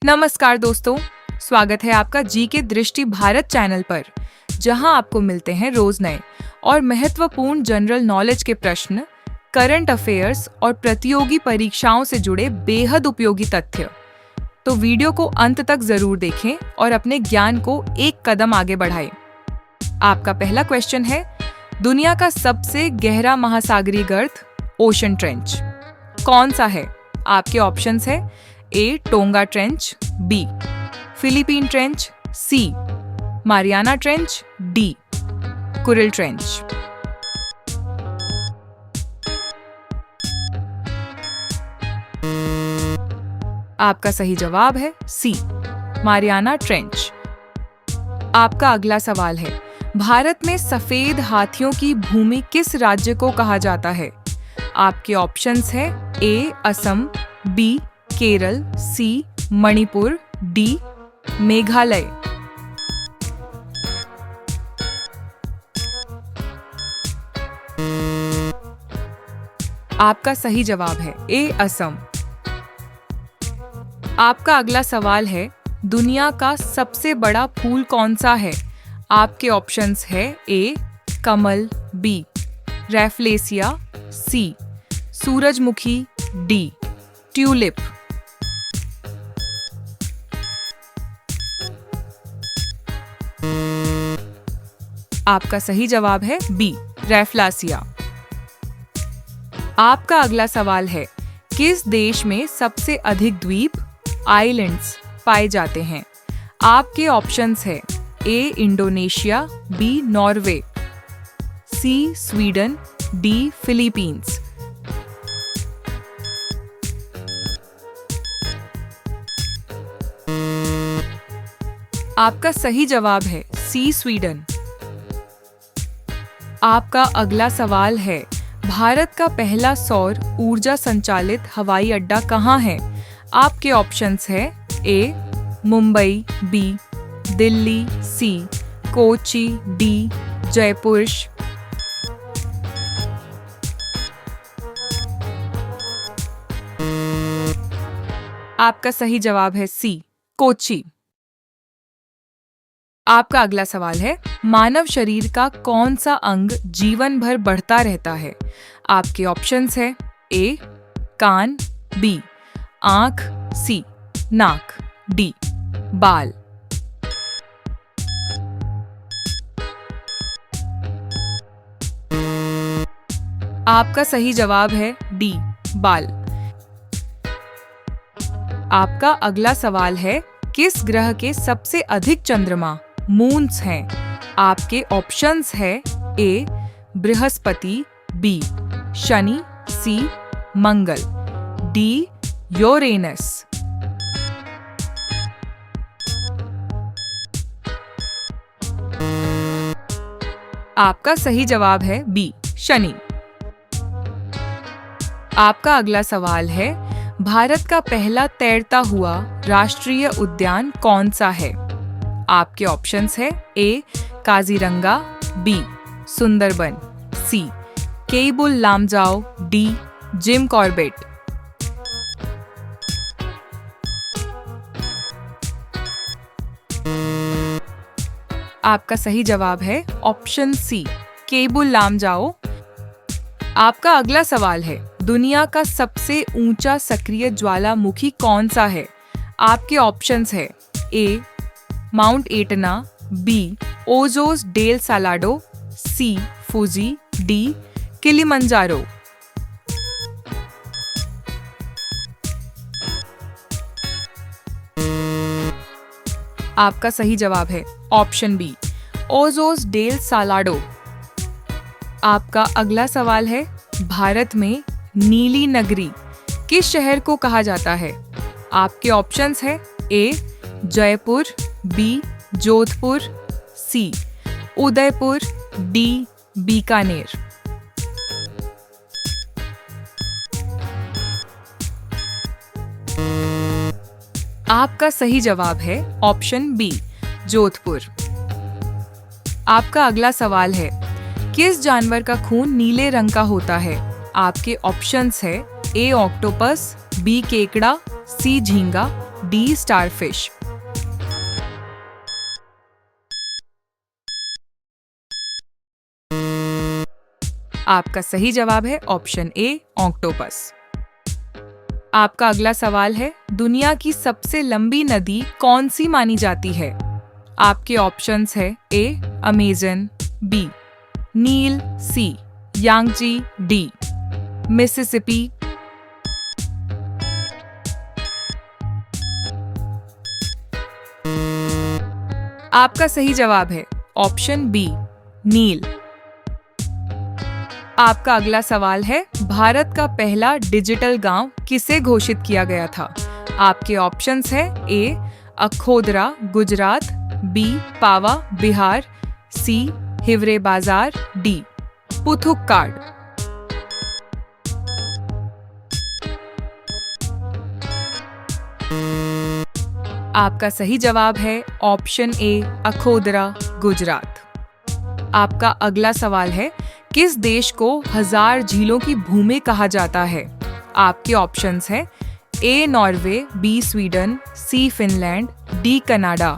नमस्कार दोस्तों, स्वागत है आपका जी के दृष्टि भारत चैनल पर, जहां आपको मिलते हैं रोज नए और महत्वपूर्ण जनरल नॉलेज के प्रश्न, करंट अफेयर्स और प्रतियोगी परीक्षाओं से जुड़े बेहद उपयोगी तथ्य। तो वीडियो को अंत तक जरूर देखें और अपने ज्ञान को एक कदम आगे बढ़ाएं। आपका पहला क्वेश्चन है, दुनिया का सबसे गहरा महासागरीय गर्त ओशन ट्रेंच कौन सा है? आपके ऑप्शंस है A Tonga trench, B Philippine trench, C Mariana trench, D Kuril trench. आपका सही जवाब है सी मारियाना ट्रेंच। आपका अगला सवाल है, भारत में सफेद हाथियों की भूमि किस राज्य को कहा जाता है? आपके ऑप्शंस है ए असम, बी केरल, सी मणिपुर, डी मेघालय। आपका सही जवाब है ए असम। आपका अगला सवाल है, दुनिया का सबसे बड़ा फूल कौन सा है? आपके ऑप्शंस है ए कमल, बी रैफ्लेसिया, सी सूरजमुखी, डी ट्यूलिप। आपका सही जवाब है बी रैफ्लेसिया। आपका अगला सवाल है, किस देश में सबसे अधिक द्वीप आइलैंड्स पाए जाते हैं? आपके ऑप्शंस है ए इंडोनेशिया, बी नॉर्वे, सी स्वीडन, डी फिलीपींस। आपका सही जवाब है सी स्वीडन। आपका अगला सवाल है, भारत का पहला सौर ऊर्जा संचालित हवाई अड्डा कहाँ है? आपके ऑप्शंस है ए मुंबई, बी दिल्ली, सी कोची, डी जयपुर। आपका सही जवाब है सी कोची। आपका अगला सवाल है, मानव शरीर का कौन सा अंग जीवन भर बढ़ता रहता है? आपके ऑप्शंस है ए कान, बी आंख, सी नाक, डी बाल। आपका सही जवाब है डी बाल। आपका अगला सवाल है, किस ग्रह के सबसे अधिक चंद्रमा मून्स हैं? आपके ऑप्शंस है ए बृहस्पति, बी शनि, सी मंगल, डी यूरेनस। आपका सही जवाब है बी शनि। आपका अगला सवाल है, भारत का पहला तैरता हुआ राष्ट्रीय उद्यान कौन सा है? आपके ऑप्शंस है A Kaziranga, B Sundarban, C Keibul Lamjao, D Jim Corbett. आपका सही जवाब है ऑप्शन सी केबुल लामजाओ। आपका अगला सवाल है, दुनिया का सबसे ऊंचा सक्रिय ज्वालामुखी कौन सा है? आपके ऑप्शंस है A Mount Etna, B Ojos del Salado, C Fuji, D Kilimanjaro. आपका सही जवाब है option B Ojos del Salado. आपका अगला सवाल है, भारत में नीली नगरी किस शहर को कहा जाता है? आपके ऑप्शंस है ए जयपुर, बी जोधपुर, सी उदयपुर, डी बीकानेर। आपका सही जवाब है ऑप्शन बी जोधपुर। आपका अगला सवाल है, किस जानवर का खून नीले रंग का होता है? आपके ऑप्शंस है ए ऑक्टोपस, बी केकड़ा, सी झींगा, डी स्टारफिश। आपका सही जवाब है ऑप्शन ए ऑक्टोपस। आपका अगला सवाल है, दुनिया की सबसे लंबी नदी कौन सी मानी जाती है? आपके ऑप्शंस है ए अमेजन, बी नील, सी यांगजी, डी मिसिसिपी। आपका सही जवाब है ऑप्शन बी नील। आपका अगला सवाल है, भारत का पहला डिजिटल गांव किसे घोषित किया गया था? आपके ऑप्शंस है ए अखोदरा, गुजरात, बी पावा, बिहार, सी हिवरे बाजार, डी पुथुक्काड। आपका सही जवाब है ऑप्शन ए अखोदरा, गुजरात। आपका अगला सवाल है, किस देश को 1000 झीलों की भूमि कहा जाता है? आपके ऑप्शंस हैं A Norway, B Sweden, C Finland, D Canada.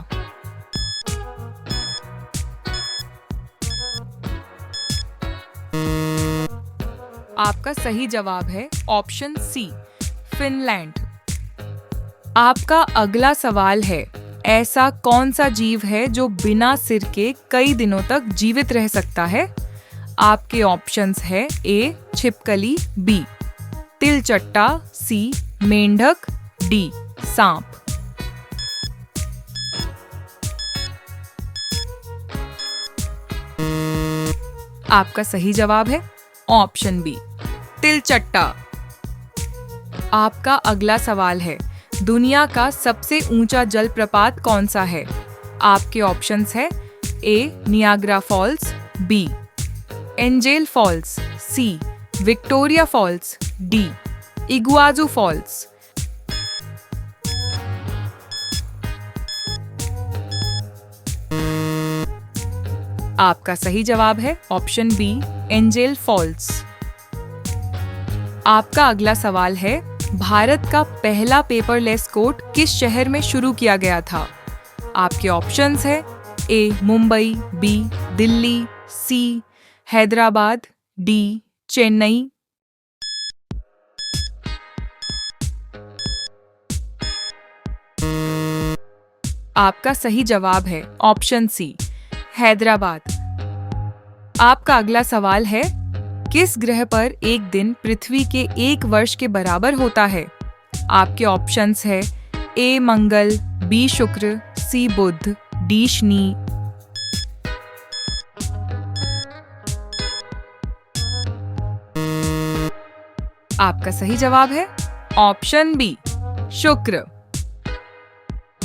आपका सही जवाब है ऑप्शन सी फिनलैंड। आपका अगला सवाल है, ऐसा कौन सा जीव है जो बिना सिर के कई दिनों तक जीवित रह सकता है? आपके ऑप्शंस है ए छिपकली, बी तिलचट्टा, सी मेंढक, डी सांप। आपका सही जवाब है ऑप्शन बी तिलचट्टा। आपका अगला सवाल है, दुनिया का सबसे ऊंचा जलप्रपात कौन सा है? आपके ऑप्शंस है A Niagara Falls, B Angel Falls, C Victoria Falls, D Iguazu Falls. आपका सही जवाब है ऑप्शन बी एंजेल फॉल्स। आपका अगला सवाल है, भारत का पहला पेपरलेस कोर्ट किस शहर में शुरू किया गया था? आपके ऑप्शंस है ए मुंबई, बी दिल्ली, सी हैदराबाद, डी चेन्नई। आपका सही जवाब है ऑप्शन सी हैदराबाद। आपका अगला सवाल है, किस ग्रह पर एक दिन पृथ्वी के 1 वर्ष के बराबर होता है? आपके ऑप्शंस है ए मंगल, बी शुक्र, सी बुध, डी शनि। आपका सही जवाब है ऑप्शन बी शुक्र।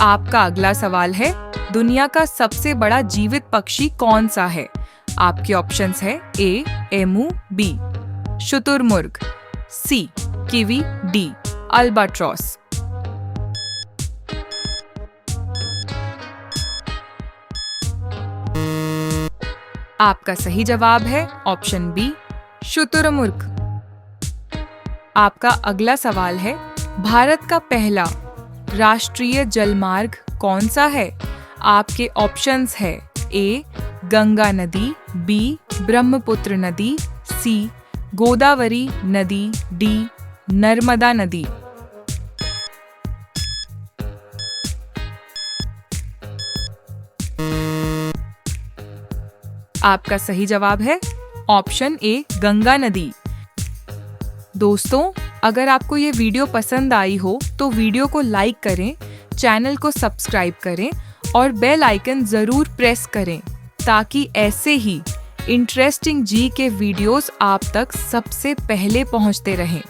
आपका अगला सवाल है, दुनिया का सबसे बड़ा जीवित पक्षी कौन सा है? आपके ऑप्शंस है ए एमू, बी शुतुरमुर्ग, सी कीवी, डी अल्बाट्रॉस। आपका सही जवाब है ऑप्शन बी शुतुरमुर्ग। आपका अगला सवाल है, भारत का पहला राष्ट्रीय जलमार्ग कौन सा है? आपके ऑप्शंस है ए गंगा नदी, बी ब्रह्मपुत्र नदी, सी गोदावरी नदी, डी नर्मदा नदी। आपका सही जवाब है ऑप्शन ए गंगा नदी। दोस्तों, अगर आपको ये वीडियो पसंद आई हो तो वीडियो को लाइक करें, चैनल को सब्सक्राइब करें और बेल आइकन जरूर प्रेस करें ताकि ऐसे ही इंटरेस्टिंग जी के वीडियोस आप तक सबसे पहले पहुंचते रहें।